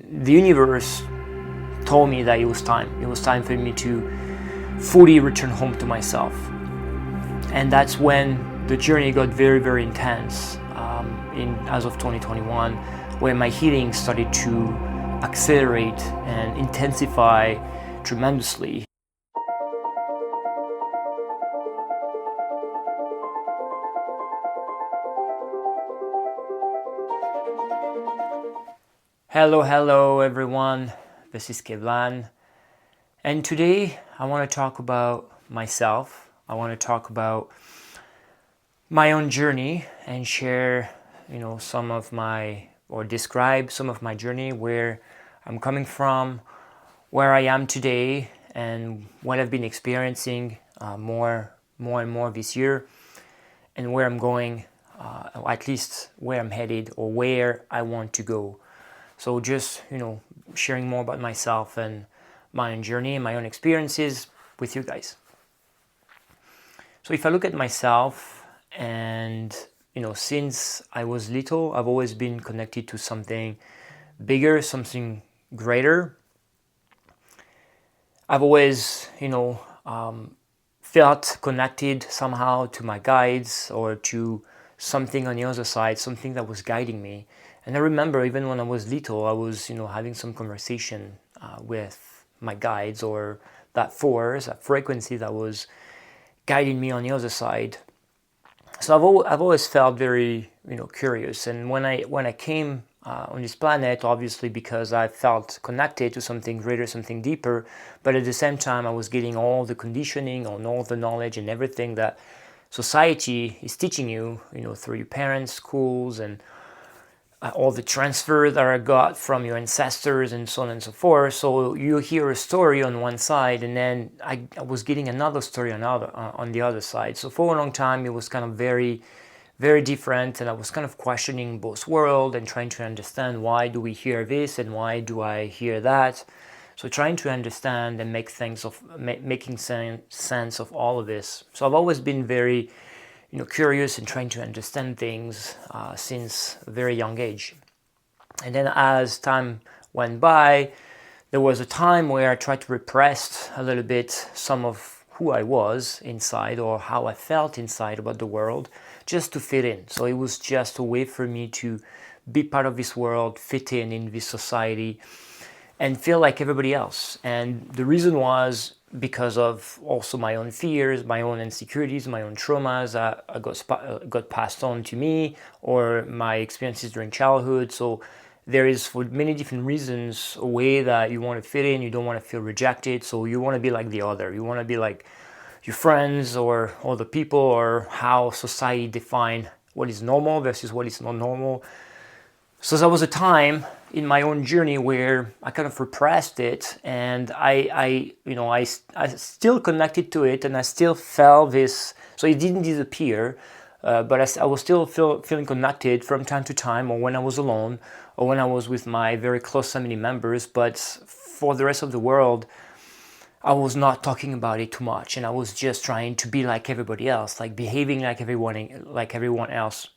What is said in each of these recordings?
the universe told me that it was time. It was time for me to fully return home to myself. And that's when the journey got very, very intense as of 2021, where my healing started to accelerate and intensify tremendously. Hello everyone, this is Kevlan, and today I want to talk about myself. I want to talk about my own journey and share, some of my, or describe some of my journey, where I'm coming from, where I am today, and what I've been experiencing more and more this year, and where I'm going, or at least where I'm headed or where I want to go. So just, sharing more about myself and my own journey and my own experiences with you guys. So if I look at myself, and, since I was little, I've always been connected to something bigger, something greater. I've always, felt connected somehow to my guides or to something on the other side, something that was guiding me. And I remember even when I was little, I was, having some conversation with my guides, or that force, that frequency that was guiding me on the other side. So I've always felt very, curious. And when I came on this planet, obviously because I felt connected to something greater, something deeper, but at the same time I was getting all the conditioning and all the knowledge and everything that society is teaching you, through your parents, schools, and all the transfer that I got from your ancestors and so on and so forth. So you hear a story on one side, and then I was getting another story on the other side. So for a long time it was kind of very, very different, and I was kind of questioning both worlds and trying to understand, why do we hear this and why do I hear that? So trying to understand and making sense of all of this. So I've always been very curious and trying to understand things since a very young age. And then as time went by, there was a time where I tried to repress a little bit some of who I was inside, or how I felt inside about the world, just to fit in. So it was just a way for me to be part of this world, fit in this society, and feel like everybody else. And the reason was because of also my own fears, my own insecurities, my own traumas that got passed on to me, or my experiences during childhood. So there is, for many different reasons, a way that you want to fit in. You don't want to feel rejected, so you want to be like the other. You want to be like your friends or other people, or how society define what is normal versus what is not normal. So there was a time in my own journey where I kind of repressed it, and I still connected to it, and I still felt this. So it didn't disappear, but I was still feeling connected from time to time, or when I was alone, or when I was with my very close family members. But for the rest of the world, I was not talking about it too much, and I was just trying to be like everybody else, like behaving like everyone else,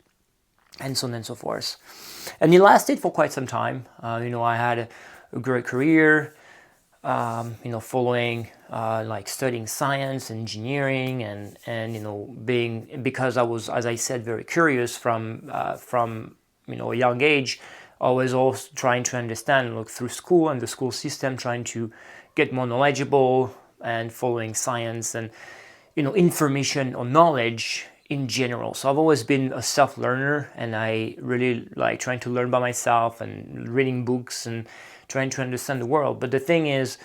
and so on and so forth. And it lasted for quite some time. I had a great career, following, studying science, engineering, and because I was, as I said, very curious from a young age. I was also trying to understand, look through school and the school system, trying to get more knowledgeable, and following science and, information or knowledge in general. So I've always been a self-learner, and I really like trying to learn by myself and reading books and trying to understand the world. But the thing is,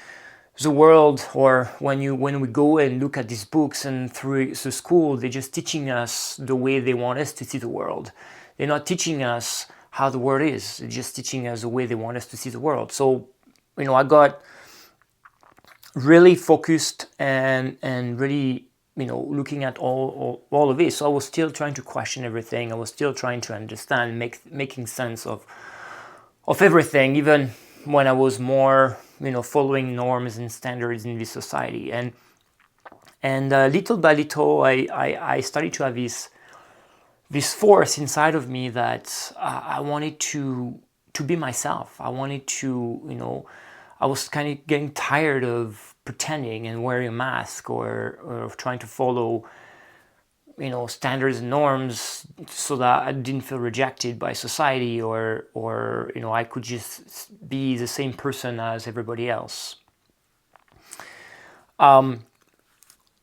the world, or when we go and look at these books and through the school, they're just teaching us the way they want us to see the world. They're not teaching us how the world is. They're just teaching us the way they want us to see the world. So, I got really focused and really looking at all of this. So I was still trying to question everything. I was still trying to understand, making sense of everything, even when I was more, following norms and standards in this society. And little by little, I started to have this force inside of me that I wanted to to be myself. I wanted to, I was kind of getting tired of pretending and wearing a mask, or trying to follow, standards and norms so that I didn't feel rejected by society, or I could just be the same person as everybody else.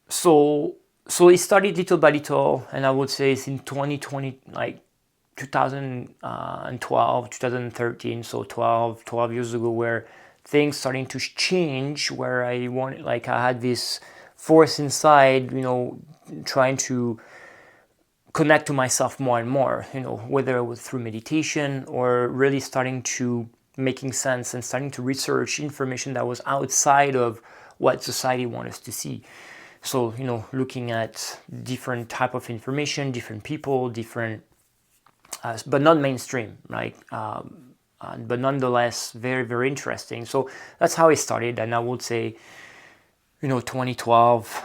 So it started little by little, and I would say it's in 2020, like 2012, 2013, so 12 years ago, where things starting to change, where I had this force inside, trying to connect to myself more and more, whether it was through meditation or really starting to making sense and starting to research information that was outside of what society wants us to see. So, looking at different type of information, different people, different, but not mainstream, right? But nonetheless, very, very interesting. So that's how it started. And I would say, 2012,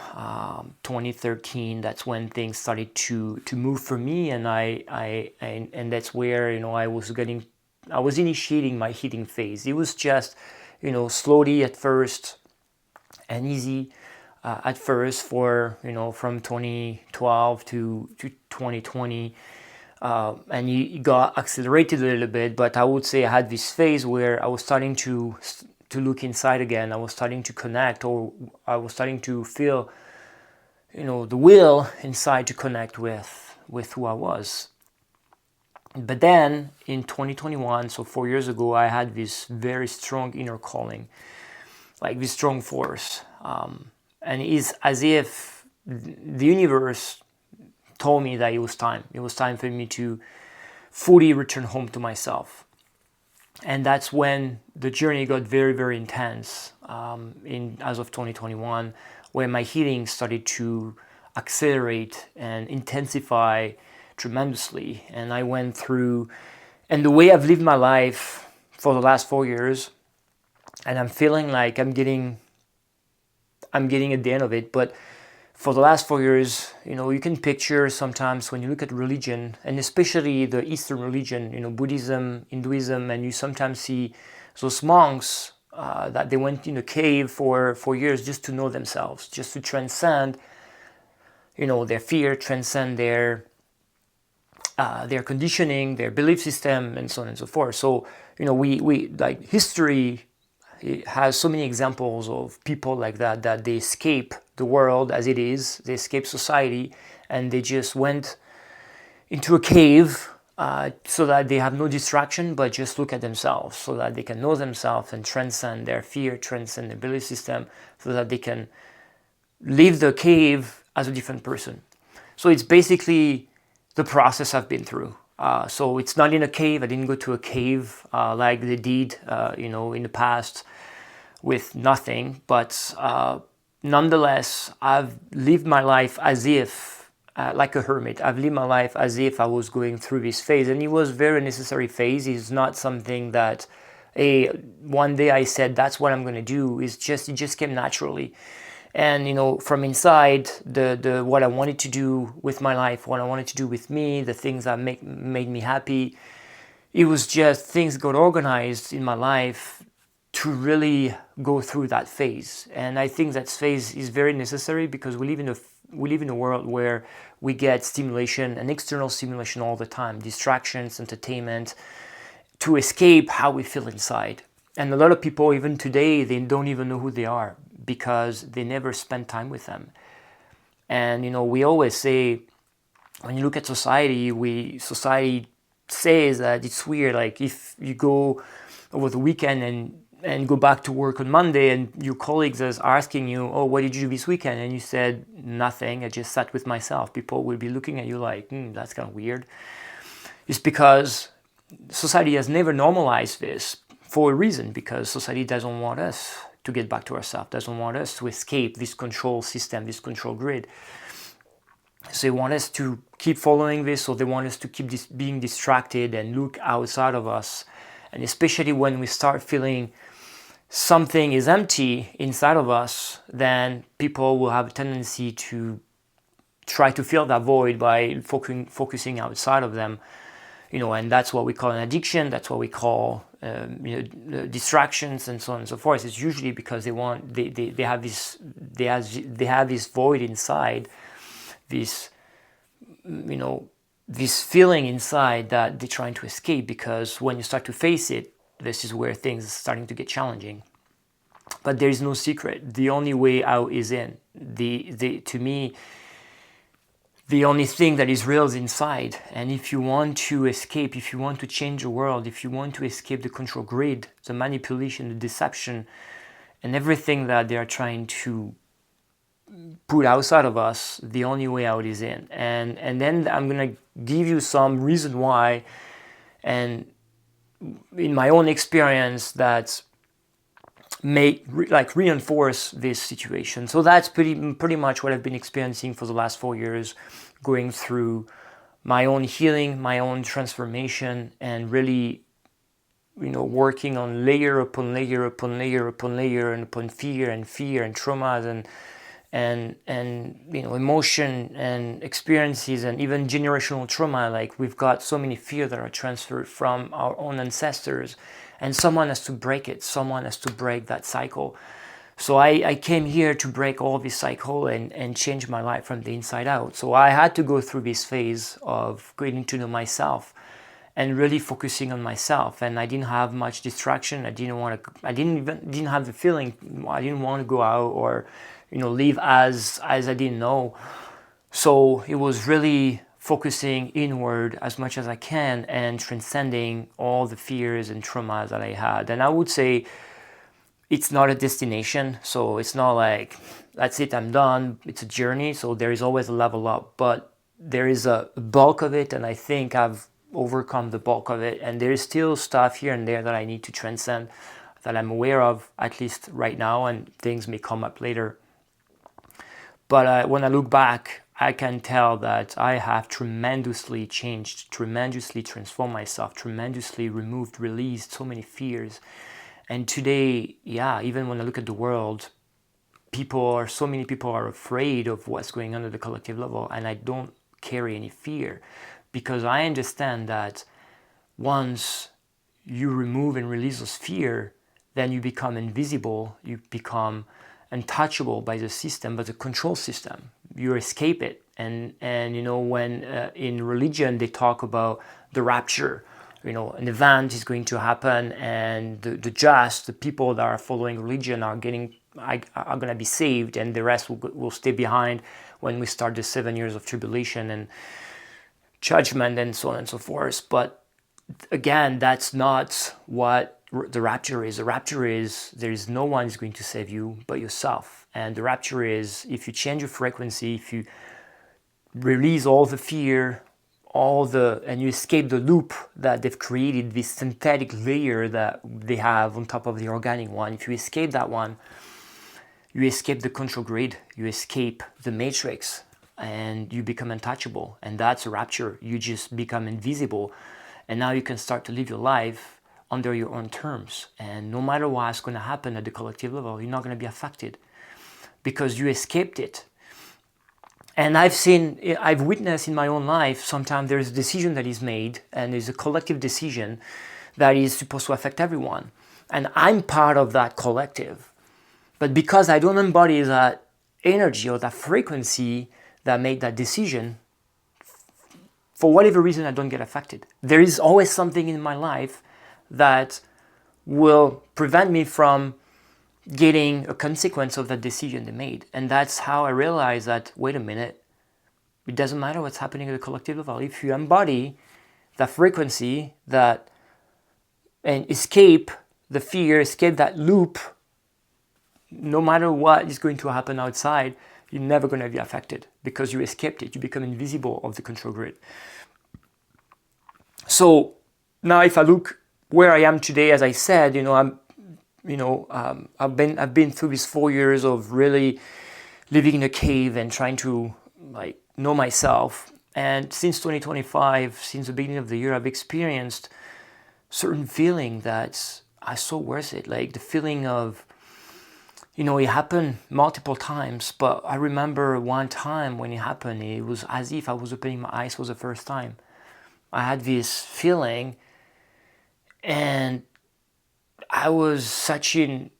2013, that's when things started to move for me. And and that's where, I was initiating my healing phase. It was just, slowly at first and easy. At first, for from 2012 to 2020, and it got accelerated a little bit. But I would say I had this phase where I was starting to look inside again. I was starting to connect, or I was starting to feel, the will inside to connect with who I was. But then in 2021, so 4 years ago, I had this very strong inner calling, like this strong force. And it's as if the universe told me that it was time. It was time for me to fully return home to myself. And that's when the journey got very, very intense, as of 2021, where my healing started to accelerate and intensify tremendously. And I went through, and the way I've lived my life for the last 4 years, and I'm feeling like I'm getting at the end of it. But for the last 4 years, you can picture sometimes when you look at religion, and especially the Eastern religion, Buddhism, Hinduism, and you sometimes see those monks that they went in a cave for 4 years just to know themselves, just to transcend, their fear, transcend their conditioning, their belief system, and so on and so forth. So, we like history. It has so many examples of people like that they escape the world as it is, they escape society, and they just went into a cave so that they have no distraction, but just look at themselves, so that they can know themselves and transcend their fear, transcend their belief system, so that they can leave the cave as a different person. So it's basically the process I've been through. So it's not in a cave. I didn't go to a cave like they did, in the past with nothing. But nonetheless, I've lived my life as if, like a hermit. I've lived my life as if I was going through this phase. And it was a very necessary phase. It's not something that, one day I said, that's what I'm going to do. It just came naturally. And from inside, the what I wanted to do with my life, what I wanted to do with me, the things that made me happy, it was just things got organized in my life to really go through that phase. And I think that phase is very necessary, because we live in a world where we get stimulation and external stimulation all the time, distractions, entertainment, to escape how we feel inside. And a lot of people, even today, they don't even know who they are, because they never spend time with them. And we always say, when you look at society says that it's weird, like if you go over the weekend and go back to work on Monday, and your colleagues are asking you, oh, what did you do this weekend? And you said, nothing, I just sat with myself. People will be looking at you like, that's kind of weird. It's because society has never normalized this, for a reason, because society doesn't want us to get back to ourselves, doesn't want us to escape this control system, this control grid. So they want us to keep following this, so they want us to keep being distracted and look outside of us. And especially when we start feeling something is empty inside of us, then people will have a tendency to try to fill that void by focusing outside of them. and that's what we call an addiction. That's what we call distractions and so on and so forth. It's usually because they have this void inside, this this feeling inside that they're trying to escape, because when you start to face it, this is where things are starting to get challenging. But there is no secret. The only way out is in. To me, the only thing that is real is inside. And if you want to escape, if you want to change the world, if you want to escape the control grid, the manipulation, the deception, and everything that they are trying to put outside of us, the only way out is in. And then I'm going to give you some reason why, and in my own experience, that reinforce this situation. So that's pretty much what I've been experiencing for the last 4 years, going through my own healing, my own transformation, and really working on layer upon layer upon layer upon layer, and upon fear and traumas and emotion and experiences, and even generational trauma. Like, we've got so many fears that are transferred from our own ancestors, and someone has to break it. Someone has to break that cycle. So I came here to break all this cycle and change my life from the inside out. So I had to go through this phase of getting to know myself and really focusing on myself. And I didn't have much distraction. I didn't have the feeling. I didn't want to go out or live as I didn't know. So it was really focusing inward as much as I can and transcending all the fears and traumas that I had. And I would say it's not a destination. So it's not like, that's it, I'm done. It's a journey. So there is always a level up, but there is a bulk of it. And I think I've overcome the bulk of it. And there is still stuff here and there that I need to transcend, that I'm aware of, at least right now, and things may come up later. But when I look back, I can tell that I have tremendously changed, tremendously transformed myself, tremendously removed, released so many fears. And today, even when I look at the world, so many people are afraid of what's going on at the collective level, and I don't carry any fear, because I understand that once you remove and release those fear, then you become invisible, you become untouchable by the system, by the control system. You escape it. And when in religion they talk about the rapture, an event is going to happen, and the people that are following religion are going to be saved, and the rest will stay behind when we start the 7 years of tribulation and judgment and so on and so forth. But again, that's not what the rapture is. The rapture is, there is no one is going to save you but yourself. And the rapture is, if you change your frequency, if you release all the fear, and you escape the loop that they've created, this synthetic layer that they have on top of the organic one. If you escape that one, you escape the control grid, you escape the matrix, and you become untouchable. And that's a rapture. You just become invisible, and now you can start to live your life under your own terms. And no matter what's going to happen at the collective level, you're not going to be affected, because you escaped it. And I've witnessed in my own life, sometimes there's a decision that is made, and there's a collective decision that is supposed to affect everyone. And I'm part of that collective. But because I don't embody that energy or that frequency that made that decision, for whatever reason, I don't get affected. There is always something in my life that will prevent me from getting a consequence of that decision they made. And that's how I realized that, wait a minute, it doesn't matter what's happening at the collective level. If you embody that frequency, and escape the fear, escape that loop, no matter what is going to happen outside, you're never going to be affected, because you escaped it. You become invisible of the control grid. So now if I look where I am today, as I said, I've been through these 4 years of really living in a cave and trying to know myself. And since 2025, since the beginning of the year, I've experienced certain feeling that are so worth it. Like the feeling of, it happened multiple times, but I remember one time when it happened, it was as if I was opening my eyes for the first time. I had this feeling, and I was such in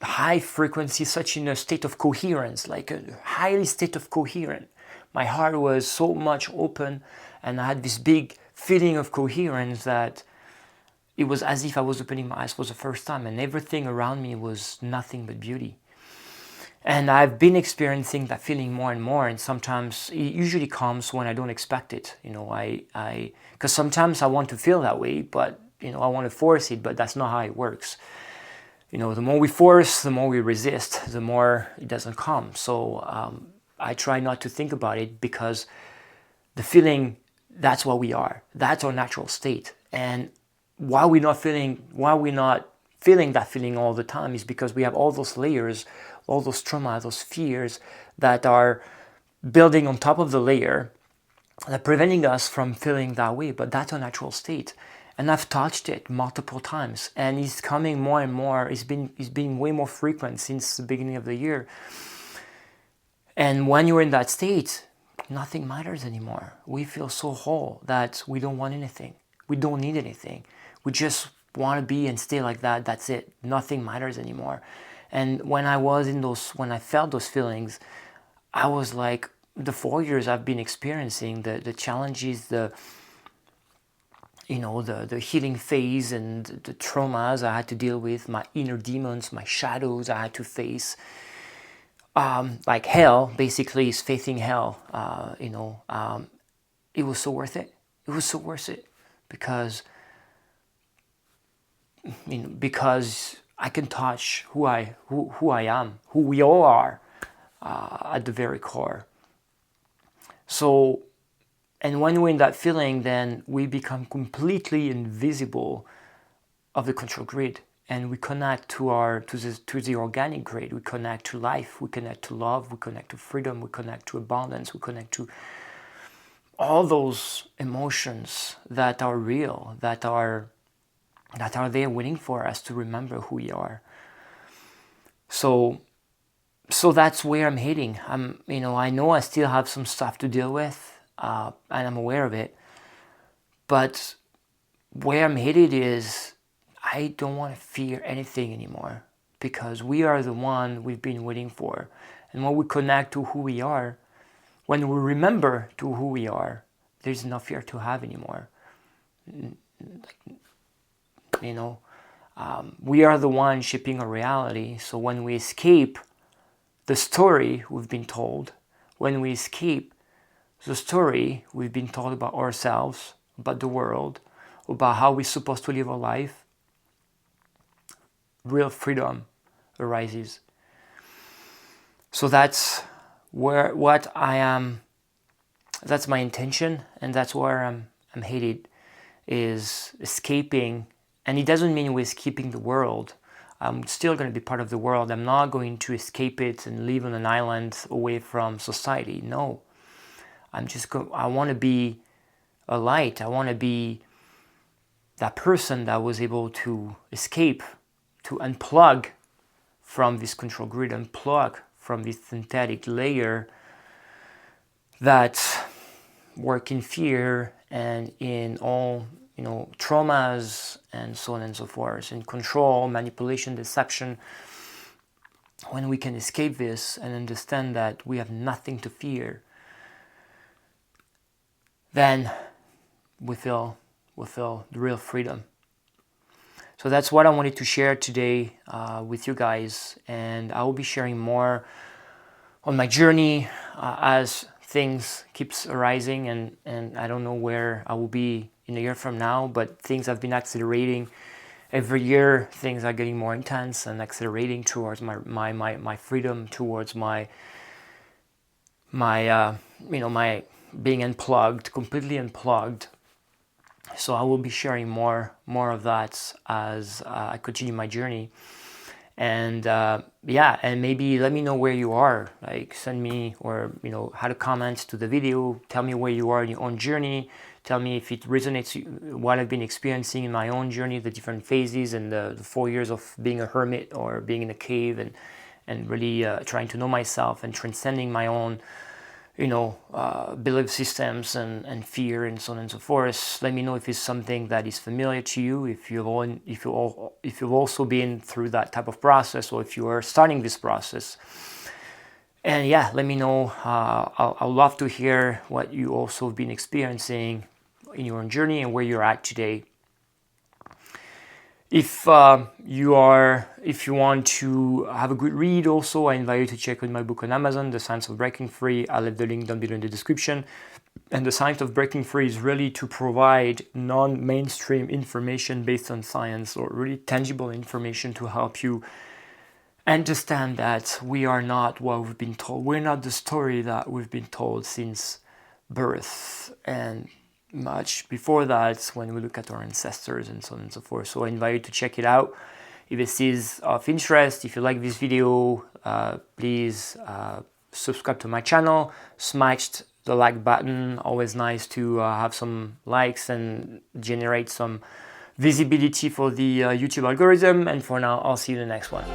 high frequency, such in a state of coherence, like a highly state of coherence. My heart was so much open, and I had this big feeling of coherence that it was as if I was opening my eyes for the first time, and everything around me was nothing but beauty. And I've been experiencing that feeling more and more, and sometimes it usually comes when I don't expect it. Because sometimes I want to feel that way, but I want to force it, but that's not how it works. The more we force, the more we resist, the more it doesn't come. So I try not to think about it, because the feeling, that's what we are. That's our natural state. And why we're not feeling that feeling all the time is because we have all those layers, all those trauma, those fears that are building on top of the layer, that are preventing us from feeling that way. But that's our natural state. And I've touched it multiple times, and it's coming more and more. It's been way more frequent since the beginning of the year. And when you're in that state, nothing matters anymore. We feel so whole that we don't want anything. We don't need anything. We just want to be and stay like that. That's it. Nothing matters anymore. And when I felt those feelings, I was like, the 4 years I've been experiencing, the challenges, the healing phase, and the traumas I had to deal with, my inner demons, my shadows I had to face, like hell, basically, is facing hell. It was so worth it. It was so worth it, because I can touch who I am, who we all are, at the very core. So, and when we're in that feeling, then we become completely invisible of the control grid, and we connect to the organic grid. We connect to life. We connect to love. We connect to freedom. We connect to abundance. We connect to all those emotions that are real, that are there waiting for us to remember who we are. So that's where I'm heading. I know I still have some stuff to deal with, and I'm aware of it. But where I'm headed is, I don't want to fear anything anymore, because we are the one we've been waiting for. And when we connect to who we are, when we remember to who we are, there's no fear to have anymore. We are the one shaping our reality. So when we escape the story we've been told, when we escape the story we've been told about ourselves, about the world, about how we're supposed to live our life, real freedom arises. So that's what I am. That's my intention, and that's where I'm headed, is escaping. And it doesn't mean we're escaping the world. I'm still going to be part of the world. I'm not going to escape it and live on an island away from society. No. I want to be a light. I want to be that person that was able to escape, to unplug from this control grid, unplug from this synthetic layer that work in fear and in all traumas and so on and so forth, in control, manipulation, deception. When we can escape this and understand that we have nothing to fear, then we feel the real freedom. So that's what I wanted to share today with you guys, and I will be sharing more on my journey as things keeps arising, and I don't know where I will be in a year from now, but things have been accelerating. Every year things are getting more intense and accelerating towards my freedom, towards my being unplugged, completely unplugged. So I will be sharing more of that as I continue my journey. And and maybe let me know where you are. Like, send me, or how to comment to the video. Tell me where you are in your own journey. Tell me if it resonates what I've been experiencing in my own journey, the different phases, and the 4 years of being a hermit or being in a cave, and really trying to know myself and transcending my own belief systems and fear and so on and so forth. Let me know if it's something that is familiar to you, if you've also been through that type of process, or if you are starting this process. And yeah, let me know. I'd love to hear what you also have been experiencing in your own journey and where you're at today. If you want to have a good read also, I invite you to check out my book on Amazon, The Science of Breaking Free. I'll leave the link down below in the description. And the science of breaking free is really to provide non-mainstream information based on science, or really tangible information to help you understand that we are not what we've been told. We're not the story that we've been told since birth and much before that, when we look at our ancestors and so on and so forth. So I invite you to check it out. If this is of interest, if you like this video, please subscribe to my channel, smash the like button. Always nice to have some likes and generate some visibility for the YouTube algorithm. And for now, I'll see you in the next one.